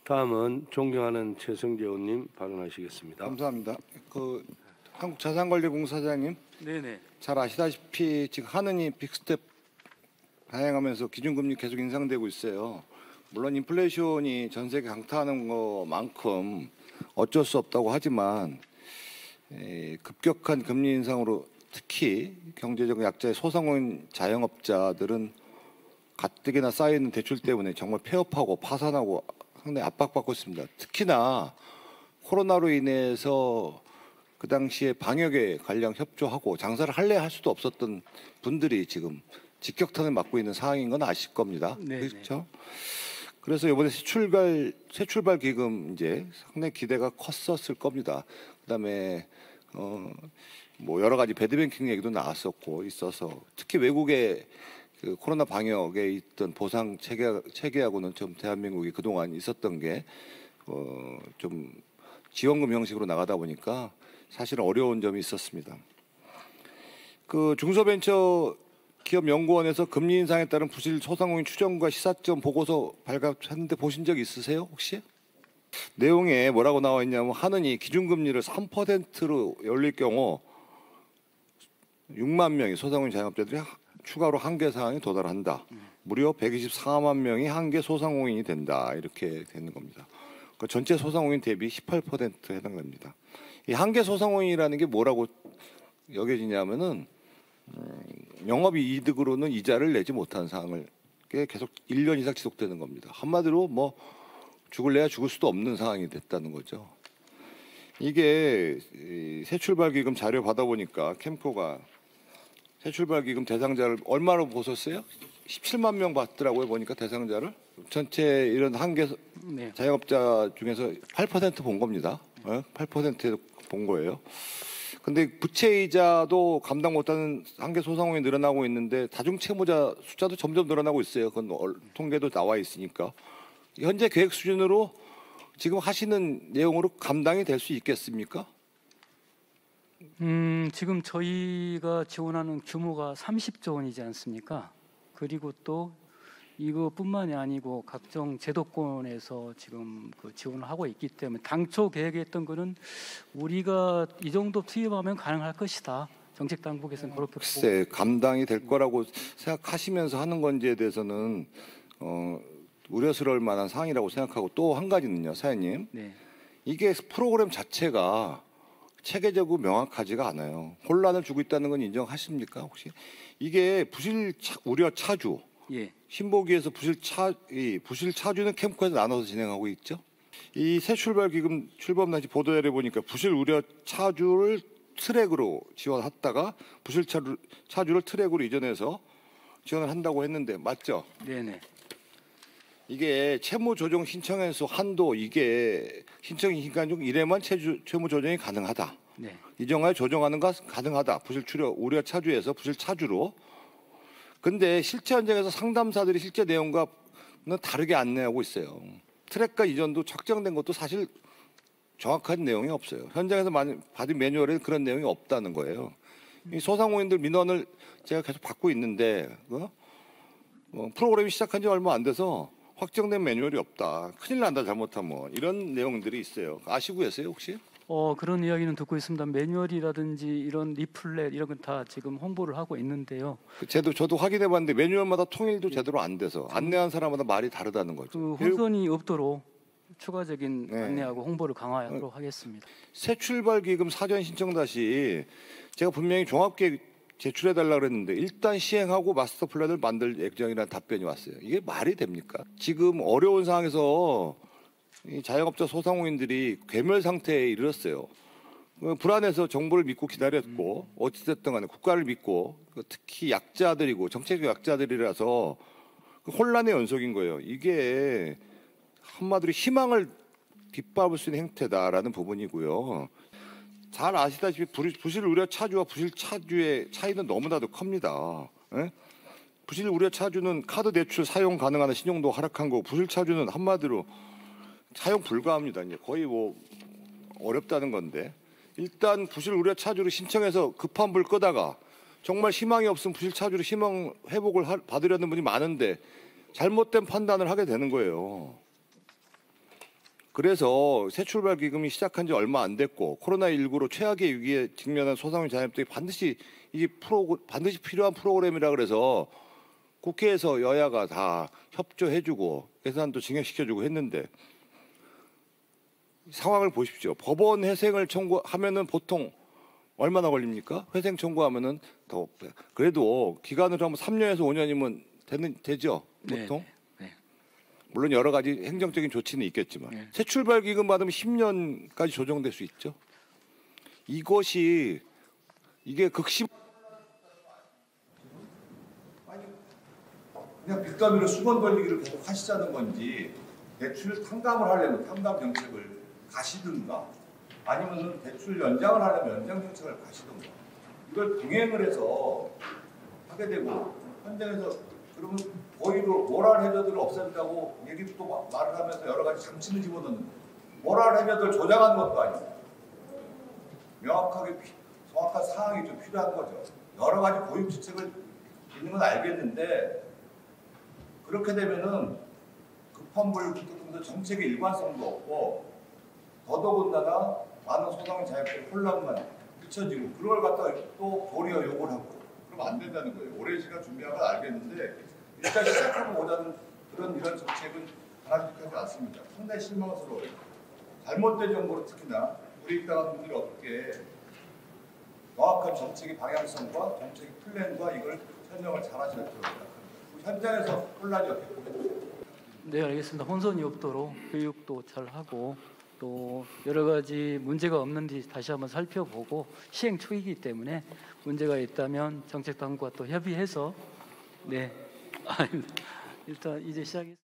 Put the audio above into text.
다음은 존경하는 최성재 의원님 발언하시겠습니다. 감사합니다. 한국자산관리공사장님, 네네. 잘 아시다시피 지금 하느니 빅스텝 발행하면서 기준금리 계속 인상되고 있어요. 물론 인플레이션이 전 세계 강타하는 것만큼 어쩔 수 없다고 하지만 급격한 금리 인상으로 특히 경제적 약자의 소상공인 자영업자들은 가뜩이나 쌓여있는 대출 때문에 정말 폐업하고 파산하고 상당히 압박받고 있습니다. 특히나 코로나로 인해서 그 당시에 방역에 관련 협조하고 장사를 할래 할 수도 없었던 분들이 지금 직격탄을 맞고 있는 상황인 건 아실 겁니다. 네네. 그렇죠? 그래서 이번에 새 출발 기금 이제 상당히 기대가 컸었을 겁니다. 그다음에 뭐 여러 가지 배드뱅킹 얘기도 나왔었고 있어서 특히 외국의 그 코로나 방역에 있던 보상 체계하고는 좀 대한민국이 그동안 있었던 게 좀 지원금 형식으로 나가다 보니까 사실은 어려운 점이 있었습니다. 그 중소벤처기업연구원에서 금리 인상에 따른 부실 소상공인 추정과 시사점 보고서 발간했는데 보신 적 있으세요 혹시? 내용에 뭐라고 나와 있냐면 하느니 기준금리를 3%로 올릴 경우 6만 명의 소상공인 자영업자들이 추가로 한계 사항에 도달한다. 무려 124만 명이 한계 소상공인이 된다. 이렇게 되는 겁니다. 그 전체 소상공인 대비 18%에 해당됩니다. 이 한계 소상공인이라는 게 뭐라고 여겨지냐면은 영업이 이득으로는 이자를 내지 못한 상황을 계속 1년 이상 지속되는 겁니다. 한마디로 뭐 죽을래야 죽을 수도 없는 상황이 됐다는 거죠. 이게 새출발기금 자료 받아보니까 캠코가 새출발기금 대상자를 얼마로 보셨어요? 17만 명 받더라고요. 보니까 대상자를 전체 이런 한계 네. 자영업자 중에서 8% 본 겁니다. 8% 본 거예요. 근데 부채이자도 감당 못하는 한계 소상공인이 늘어나고 있는데 다중채무자 숫자도 점점 늘어나고 있어요. 그건 통계도 나와 있으니까 현재 계획 수준으로 지금 하시는 내용으로 감당이 될 수 있겠습니까? 지금 저희가 지원하는 규모가 30조 원이지 않습니까? 그리고 또 이것뿐만이 아니고 각종 제도권에서 지금 그 지원을 하고 있기 때문에 당초 계획했던 거는 우리가 이 정도 투입하면 가능할 것이다. 정책 당국에서는 그렇게 글쎄 감당이 될 거라고 생각하시면서 하는 건지에 대해서는 우려스러울 만한 사항이라고 생각하고 또 한 가지는요, 사장님. 네. 이게 프로그램 자체가 체계적으로 명확하지가 않아요. 혼란을 주고 있다는 건 인정하십니까 혹시? 이게 부실 우려 차주, 예. 신보기에서 부실 차주는 캠프에서 나눠서 진행하고 있죠. 이 새출발기금 출범단지 보도자료 보니까 부실 우려 차주를 트랙으로 지원했다가 부실 차주를 트랙으로 이전해서 지원을 한다고 했는데 맞죠? 네네. 이게 채무 조정 신청에서 한도 이게 신청 기간 중 1회만 채무 조정이 가능하다. 네. 이 정도에 조정하는 것 가능하다. 부실 우려 차주에서 부실 차주로. 근데 실제 현장에서 상담사들이 실제 내용과는 다르게 안내하고 있어요. 트랙과 이전도 확정된 것도 사실 정확한 내용이 없어요. 현장에서 받은 매뉴얼에 그런 내용이 없다는 거예요. 이 소상공인들 민원을 제가 계속 받고 있는데 프로그램이 시작한 지 얼마 안 돼서 확정된 매뉴얼이 없다. 큰일 난다 잘못하면 이런 내용들이 있어요. 아시고 계세요 혹시? 그런 이야기는 듣고 있습니다. 매뉴얼이라든지 이런 리플렛 이런 건 다 지금 홍보를 하고 있는데요. 저도 확인해봤는데 매뉴얼마다 통일도 제대로 안 돼서 안내한 사람마다 말이 다르다는 거죠. 그 혼선이 없도록 추가적인 네. 안내하고 홍보를 강화하도록 하겠습니다. 새출발기금 사전 신청 다시 제가 분명히 종합계획 제출해달라고 그랬는데 일단 시행하고 마스터 플랜을 만들 예정이라는 답변이 왔어요. 이게 말이 됩니까? 지금 어려운 상황에서 이 자영업자 소상공인들이 괴멸 상태에 이르렀어요. 불안해서 정부를 믿고 기다렸고 어찌됐든 간에 국가를 믿고 특히 약자들이고 정책적 약자들이라서 혼란의 연속인 거예요. 이게 한마디로 희망을 빗밟을 수 있는 행태다라는 부분이고요. 잘 아시다시피 부실 우려 차주와 부실 차주의 차이는 너무나도 큽니다. 에? 부실 우려 차주는 카드 대출 사용 가능한 신용도 하락한 거고 부실 차주는 한마디로 사용 불가합니다. 이제 거의 뭐 어렵다는 건데 일단 부실 우려 차주로 신청해서 급한 불 끄다가 정말 희망이 없으면 부실 차주로 희망 회복을 받으려는 분이 많은데 잘못된 판단을 하게 되는 거예요. 그래서 새 출발 기금이 시작한 지 얼마 안 됐고 코로나19로 최악의 위기에 직면한 소상공인 자영업들이 반드시 반드시 필요한 프로그램이라 그래서 국회에서 여야가 다 협조해주고 예산도 증액시켜주고 했는데 상황을 보십시오. 법원 회생을 청구하면은 보통 얼마나 걸립니까? 회생 청구하면은 더 그래도 기간을 하면 3년에서 5년이면 되죠 보통. 네. 물론 여러 가지 행정적인 조치는 있겠지만 네. 새 출발 기금 받으면 10년까지 조정될 수 있죠. 이게 극심. 그냥 빚더미로 수건 돌리기를 계속 하시자는 건지 대출 탕감을 하려면 탕감 정책을 가시든가 아니면은 대출 연장을 하려면 연장 정책을 가시든가 이걸 동행을 해서 하게 되고 현장에서 그러면 고의로 모랄 해저들을 없앤다고 얘기도 또 말을 하면서 여러 가지 장치를 집어넣는 모랄 해저들 조장하는 것도 아니고 명확하게 정확한 사항이 좀 필요한 거죠. 여러 가지 고육 지책을 있는 건 알겠는데 그렇게 되면은 급한 불부터 정책의 일관성도 없고 더더군다나 많은 소상공인 자영업자의 혼란만 비춰지고 그걸 갖다가 또 도리어 욕을 하고 그러면 안 된다는 거예요. 오랜 시간 준비한 건 알겠는데 일단 시작하고 오자는 이런 정책은 바람직하지 않습니다. 상당히 실망스러워요. 잘못된 정보로 특히나 불이익당한 분들이 어떻게 정확한 정책의 방향성과 정책의 플랜과 이걸 설명을 잘 하셔야 된다고 생각합니다. 현장에서 혼란이 어떻게 보입니까? 네, 알겠습니다. 혼선이 없도록 교육도 잘 하고 또 여러 가지 문제가 없는지 다시 한번 살펴보고 시행 초기이기 때문에 문제가 있다면 정책당국과 또 협의해서 일단 이제 시작했습니다.